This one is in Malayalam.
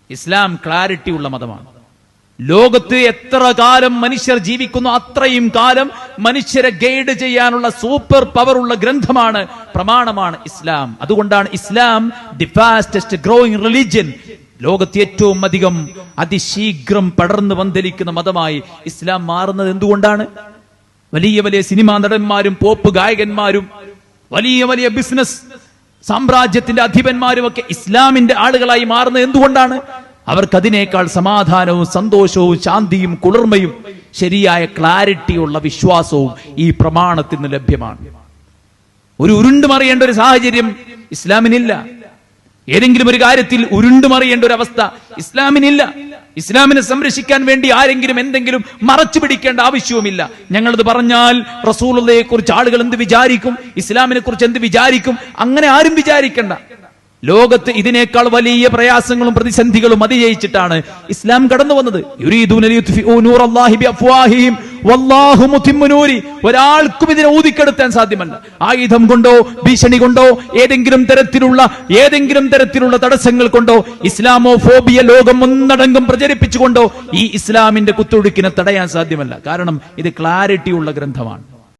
ഇസ്ലാം ക്ലാരിറ്റി ഉള്ള മതമാണ്. ലോകത്ത് എത്ര കാലം മനുഷ്യർ ജീവിക്കുന്നു അത്രയും കാലം മനുഷ്യരെ ഗൈഡ് ചെയ്യാനുള്ള സൂപ്പർ പവർ ഉള്ള ഗ്രന്ഥമാണ്, പ്രമാണമാണ് ഇസ്ലാം. അതുകൊണ്ടാണ് ഇസ്ലാം ദി ഫാസ്റ്റസ്റ്റ് ഗ്രോയിങ് റിലിജിയൻ. ലോകത്ത് ഏറ്റവും അധികം അതിശീഘ്രം പടർന്നു പന്തലിക്കുന്ന മതമായി ഇസ്ലാം മാറുന്നത് എന്തുകൊണ്ടാണ്? വലിയ വലിയ സിനിമാ നടന്മാരും പോപ്പ് ഗായകന്മാരും വലിയ വലിയ ബിസിനസ് സാമ്രാജ്യത്തിന്റെ അധിപന്മാരും ഒക്കെ ഇസ്ലാമിന്റെ ആളുകളായി മാറുന്നത് എന്തുകൊണ്ടാണ്? അവർക്കതിനേക്കാൾ സമാധാനവും സന്തോഷവും ശാന്തിയും കുളിർമയും ശരിയായ ക്ലാരിറ്റിയുള്ള വിശ്വാസവും ഈ പ്രമാണത്തിൽ നിന്ന് ലഭ്യമാണ്. ഒരു ഉരുണ്ടുമറിയേണ്ട ഒരു സാഹചര്യം ഇസ്ലാമിനില്ല. ഏതെങ്കിലും ഒരു കാര്യത്തിൽ ഉരുണ്ടുമറിയേണ്ട ഒരു അവസ്ഥ ഇസ്ലാമിനില്ല. ഇസ്ലാമിനെ സംരക്ഷിക്കാൻ വേണ്ടി ആരെങ്കിലും എന്തെങ്കിലും മറച്ചു പിടിക്കേണ്ട ആവശ്യവുമില്ല. ഞങ്ങളത് പറഞ്ഞാൽ റസൂലുള്ളാഹിയെ കുറിച്ച് ആളുകൾ എന്ത് വിചാരിക്കും, ഇസ്ലാമിനെ കുറിച്ച് എന്ത് വിചാരിക്കും, അങ്ങനെ ആരും വിചാരിക്കണ്ട. ലോകത്ത് ഇതിനേക്കാൾ വലിയ പ്രയാസങ്ങളും പ്രതിസന്ധികളും അതിജയിച്ചിട്ടാണ് ഇസ്ലാം കടന്നു വന്നത്. ഒരാൾക്കും ഇതിനെ ഊതിക്കെടുത്താൻ സാധ്യമല്ല. ആയുധം കൊണ്ടോ ഭീഷണി കൊണ്ടോ ഏതെങ്കിലും തരത്തിലുള്ള തടസ്സങ്ങൾ കൊണ്ടോ ഇസ്ലാമോഫോബിയ ലോകം ഒന്നടങ്കം പ്രചരിപ്പിച്ചുകൊണ്ടോ ഈ ഇസ്ലാമിന്റെ കുത്തൊഴുക്കിനെ തടയാൻ സാധ്യമല്ല. കാരണം ഇത് ക്ലാരിറ്റി ഉള്ള ഗ്രന്ഥമാണ്.